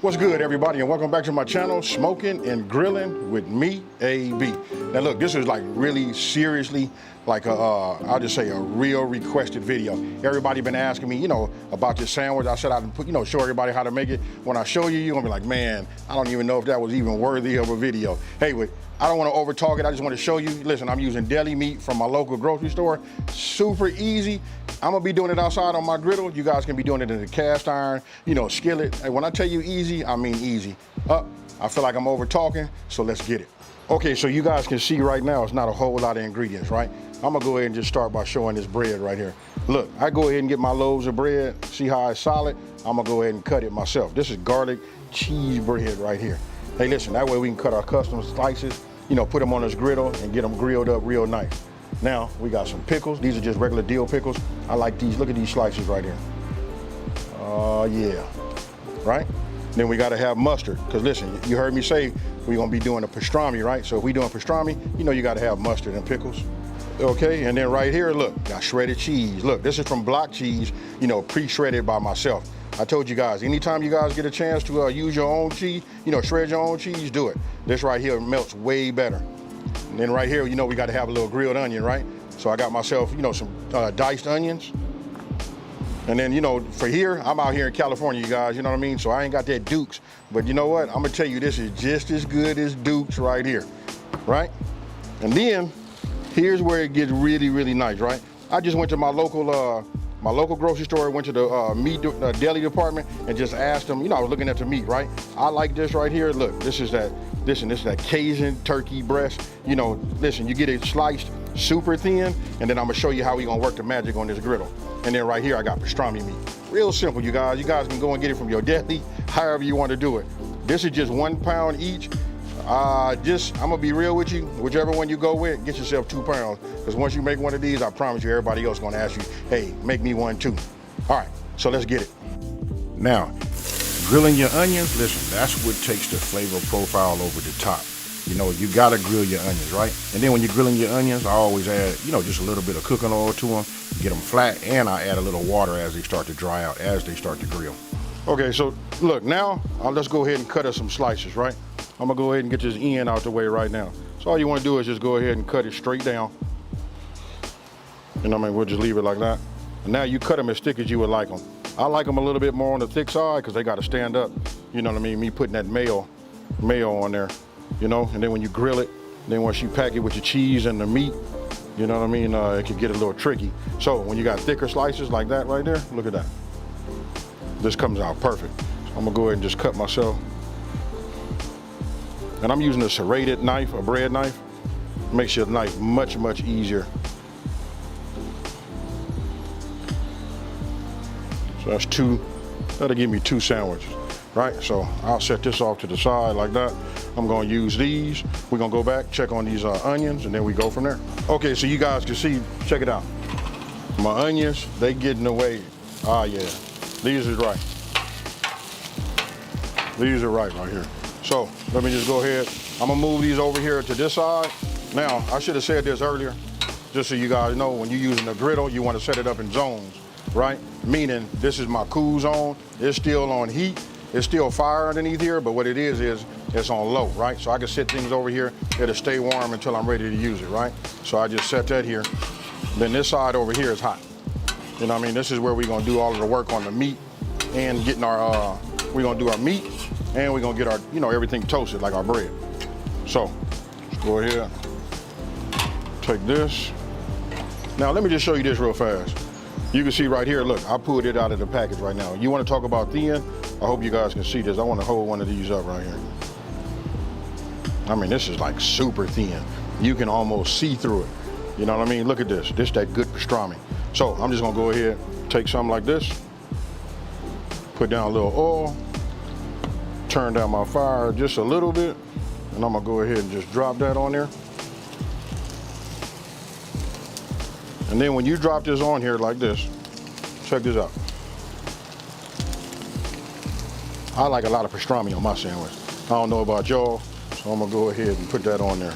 What's good, everybody, and welcome back to my channel, Smoking and Grilling with me, AB. Now look, this is like really seriously like I'll just say a real requested video. Everybody been asking me, about this sandwich. I said I'd put, show everybody how to make it. When I show you, you're gonna be like, man, I don't even know if that was even worthy of a video. Hey, I don't want to over talk it. I just want to show you. Listen, I'm using deli meat from my local grocery store. Super easy. I'm gonna be doing it outside on my griddle. You guys can be doing it in the cast iron, skillet. And when I tell you easy, I mean easy. I feel like I'm over talking, so let's get it. Okay, so you guys can see right now, it's not a whole lot of ingredients, right? I'm gonna go ahead and just start by showing this bread right here. Look, I go ahead and get my loaves of bread. See how it's solid? I'm gonna go ahead and cut it myself. This is garlic cheese bread right here. Hey, listen, that way we can cut our custom slices, put them on this griddle and get them grilled up real nice. Now, we got some pickles. These are just regular dill pickles. I like these. Look at these slices right here. Yeah, right? Then we gotta have mustard, because listen, you heard me say we're gonna be doing a pastrami, right? So if we doing pastrami, you gotta have mustard and pickles. Okay, and then right here, look, got shredded cheese. Look, this is from block cheese, pre-shredded by myself. I told you guys, anytime you guys get a chance to use your own cheese, shred your own cheese, do it. This right here melts way better. And then right here, we got to have a little grilled onion, right? So I got myself, some diced onions. And then, for here, I'm out here in California, you guys, you know what I mean? So I ain't got that Duke's. But you know what? I'm gonna tell you, this is just as good as Duke's right here, right? And then, here's where it gets really, really nice, right? I just went to my local grocery store, went to the meat deli department and just asked them, I was looking at the meat, right? I like this right here. Look, this is that Cajun turkey breast. Listen, you get it sliced super thin, and then I'm gonna show you how we gonna work the magic on this griddle. And then right here, I got pastrami meat. Real simple, you guys. You guys can go and get it from your deli, however you want to do it. This is just 1 pound each. I'm gonna be real with you. Whichever one you go with, get yourself 2 pounds. Because once you make one of these, I promise you, everybody else gonna ask you, hey, make me one too. All right, so let's get it. Now, grilling your onions, listen, that's what takes the flavor profile over the top. You gotta grill your onions, right? And then when you're grilling your onions, I always add, just a little bit of cooking oil to them, get them flat, and I add a little water as they start to dry out, as they start to grill. Okay, so look, now let's go ahead and cut us some slices, right? I'm gonna go ahead and get this end out the way right now. So all you wanna do is just go ahead and cut it straight down. We'll just leave it like that. And now you cut them as thick as you would like them. I like them a little bit more on the thick side because they gotta stand up. You know what I mean? Me putting that mayo on there, and then when you grill it, then once you pack it with your cheese and the meat, you know what I mean? It can get a little tricky. So when you got thicker slices like that right there, look at that. This comes out perfect. So I'm gonna go ahead and just cut myself. And I'm using a serrated knife, a bread knife. Makes your knife much, much easier. So that's that'll give me 2 sandwiches, right? So I'll set this off to the side like that. I'm gonna use these. We're gonna go back, check on these onions, and then we go from there. Okay, so you guys can see, check it out. My onions, they getting away. Ah, yeah, these are right. These are right here. So let me just go ahead. I'm gonna move these over here to this side. Now, I should have said this earlier, just so you guys know, when you're using a griddle, you wanna set it up in zones, right? Meaning, this is my cool zone. It's still on heat. It's still fire underneath here, but what it is it's on low, right? So I can set things over here. It'll stay warm until I'm ready to use it, right? So I just set that here. Then this side over here is hot. You know what I mean? This is where we're gonna do all of the work on the meat and getting our, we're gonna do our meat and we're gonna get our, everything toasted like our bread. So, let's go ahead, take this. Now let me just show you this real fast. You can see right here, look, I pulled it out of the package right now. You wanna talk about thin? I hope you guys can see this. I wanna hold one of these up right here. I mean, this is like super thin. You can almost see through it. You know what I mean? Look at this. This is that good pastrami. So I'm just gonna go ahead, take something like this, put down a little oil, turn down my fire just a little bit, and I'm gonna go ahead and just drop that on there. And then when you drop this on here like this, check this out. I like a lot of pastrami on my sandwich. I don't know about y'all, so I'm gonna go ahead and put that on there.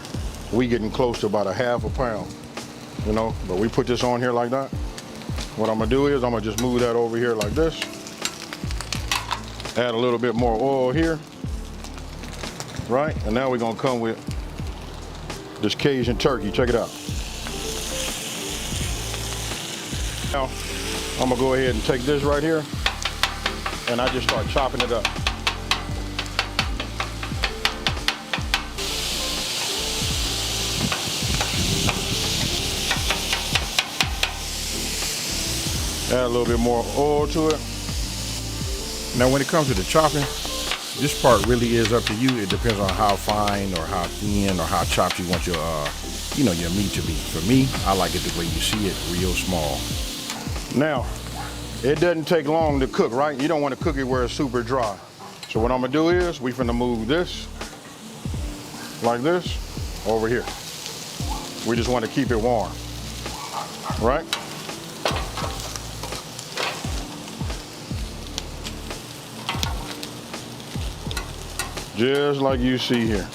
we getting close to about a half a pound, you know, but we put this on here like that. What I'm gonna do is I'm gonna just move that over here like this. Add a little bit more oil here, right? And now we're gonna come with this Cajun turkey, check it out. Now, I'm gonna go ahead and take this right here, and I just start chopping it up. Add a little bit more oil to it. Now when it comes to the chopping, this part really is up to you. It depends on how fine or how thin or how chopped you want your your meat to be. For me, I like it the way you see it, real small. Now, it doesn't take long to cook, right? You don't want to cook it where it's super dry. So what I'm gonna do is we finna move this like this over here. We just want to keep it warm, right? Just like you see here.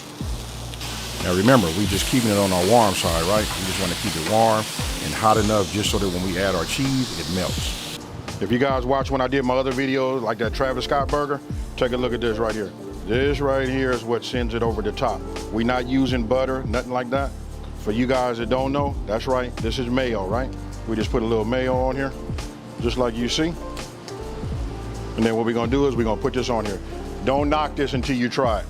Now remember, we just keeping it on our warm side, right? We just want to keep it warm and hot enough just so that when we add our cheese, it melts. If you guys watch when I did my other videos, like that Travis Scott burger, take a look at this right here. This right here is what sends it over the top. We're not using butter, nothing like that. For you guys that don't know, that's right, this is mayo, right? We just put a little mayo on here, just like you see. And then what we're gonna do is we're gonna put this on here. Don't knock this until you try it.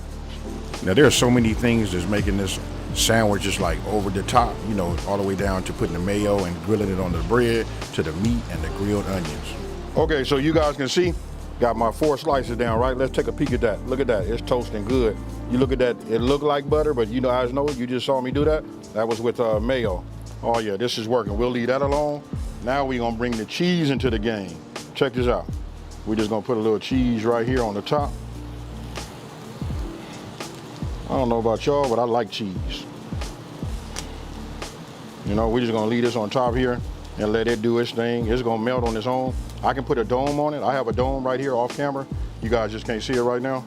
Now there's so many things that's making this sandwich just like over the top, you know, all the way down to putting the mayo and grilling it on the bread, to the meat and the grilled onions. Okay, so you guys can see, got my 4 slices down, right? Let's take a peek at that. Look at that, it's toasting good. You look at that, it looked like butter, but you guys know, you just saw me do that. That was with mayo. Oh yeah, this is working. We'll leave that alone. Now we're gonna bring the cheese into the game. Check this out. We're just gonna put a little cheese right here on the top. I don't know about y'all, but I like cheese. You know, we're just gonna leave this on top here and let it do its thing. It's gonna melt on its own. I can put a dome on it. I have a dome right here off camera. You guys just can't see it right now.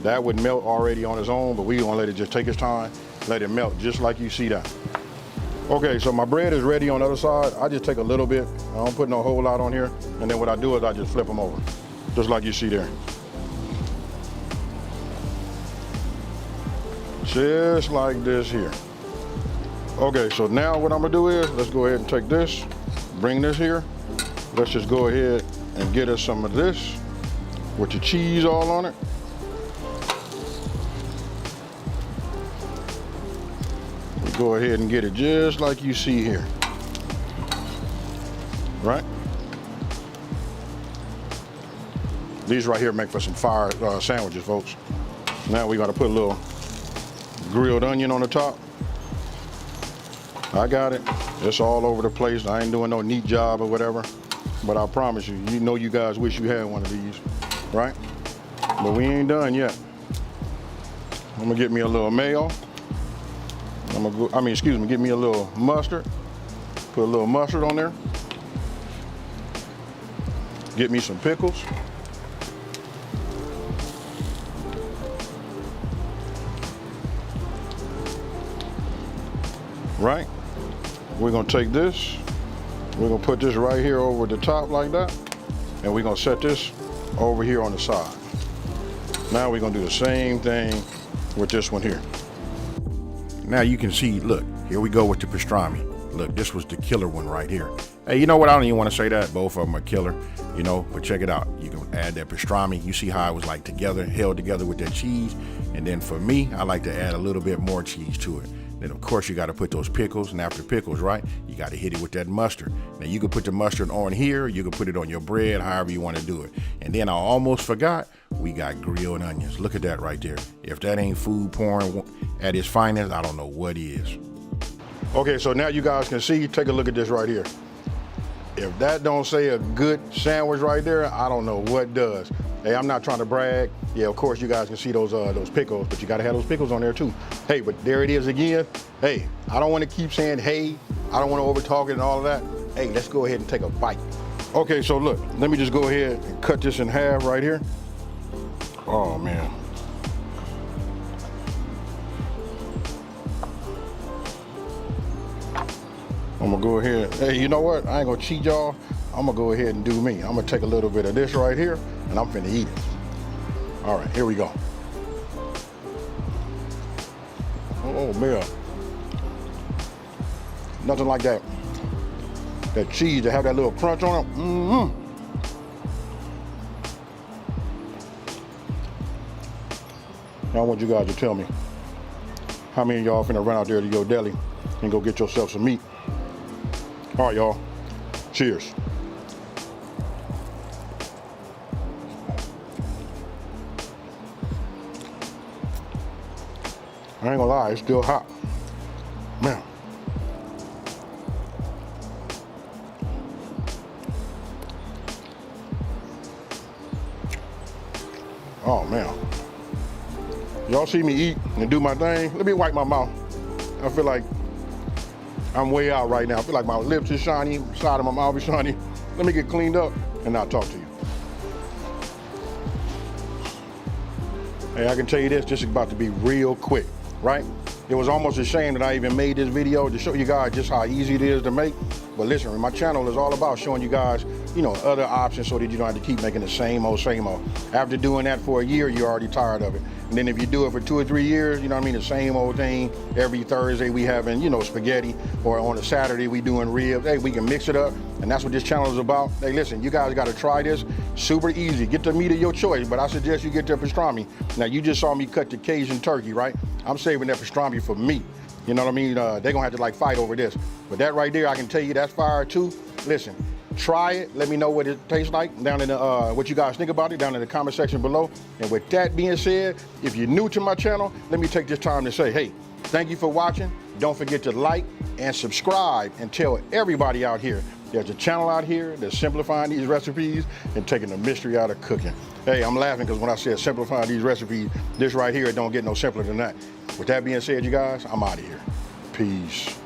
That would melt already on its own, but we're gonna let it just take its time, let it melt just like you see that. Okay, so my bread is ready on the other side. I just take a little bit. I don't put no whole lot on here. And then what I do is I just flip them over, just like you see there. Just like this here. Okay, so now what I'm gonna do is, let's go ahead and take this, bring this here. Let's just go ahead and get us some of this with the cheese all on it. We go ahead and get it just like you see here, right? These right here make for some fire sandwiches, folks. Now we gotta put a little grilled onion on the top. I got it. It's all over the place. I ain't doing no neat job or whatever, but I promise you, you know you guys wish you had one of these, right? But we ain't done yet. I'm gonna get me a little mayo. Get me a little mustard. Put a little mustard on there. Get me some pickles. Right? We're gonna take this, we're gonna put this right here over the top like that, and we're gonna set this over here on the side. Now we're gonna do the same thing with this one here. Now you can see, look, here we go with the pastrami. Look, this was the killer one right here. Hey, you know what? I don't even want to say that. Both of them are killer, you know, but check it out. You can add that pastrami. You see how it was like together, held together with that cheese. And then for me, I like to add a little bit more cheese to it. Then of course you got to put those pickles, and after pickles, right, you got to hit it with that mustard. Now you can put the mustard on here, you can put it on your bread, however you want to do it. And then I almost forgot, we got grilled onions. Look at that right there. If that ain't food porn at its finest, I don't know what is. Okay, so now you guys can see, take a look at this right here. If that don't say a good sandwich right there, I don't know what does. Hey, I'm not trying to brag. Yeah, of course you guys can see those pickles, but you gotta have those pickles on there too. Hey, but there it is again. Hey, I don't want to keep saying hey. I don't want to overtalk it and all of that. Hey, let's go ahead and take a bite. Okay, so look, let me just go ahead and cut this in half right here. Oh man. I'm gonna go ahead. Hey, you know what? I ain't gonna cheat y'all. I'm gonna go ahead and do me. I'm gonna take a little bit of this right here and I'm finna eat it. All right, here we go. Oh man. Nothing like that. That cheese to have that little crunch on it. Mm-hmm. Now I want you guys to tell me how many of y'all finna run out there to your deli and go get yourself some meat. All right, y'all. Cheers. I ain't gonna lie, it's still hot. Man. Oh man. Y'all see me eat and do my thing? Let me wipe my mouth. I feel like I'm way out right now. I feel like my lips is shiny, side of my mouth is shiny. Let me get cleaned up and I'll talk to you. Hey, I can tell you this is about to be real quick, right? It was almost a shame that I even made this video to show you guys just how easy it is to make. But listen, my channel is all about showing you guys, you know, other options so that you don't have to keep making the same old. After doing that for a year, you're already tired of it. And then if you do it for 2 or 3 years, you know what I mean, the same old thing. Every Thursday we having, you know, spaghetti, or on a Saturday we doing ribs. Hey, we can mix it up, and that's what this channel is about. Hey, listen, you guys gotta try this. Super easy. Get the meat of your choice, but I suggest you get the pastrami. Now, you just saw me cut the Cajun turkey, right? I'm saving that pastrami for me. You know what I mean? They're gonna have to like fight over this. But that right there, I can tell you that's fire too. Listen, try it. Let me know what it tastes like down in the, what you guys think about it down in the comment section below. And with that being said, if you're new to my channel, let me take this time to say, hey, thank you for watching. Don't forget to like and subscribe and tell everybody out here there's a channel out here that's simplifying these recipes and taking the mystery out of cooking. Hey, I'm laughing because when I said simplifying these recipes, this right here, it don't get no simpler than that. With that being said, you guys, I'm out of here. Peace.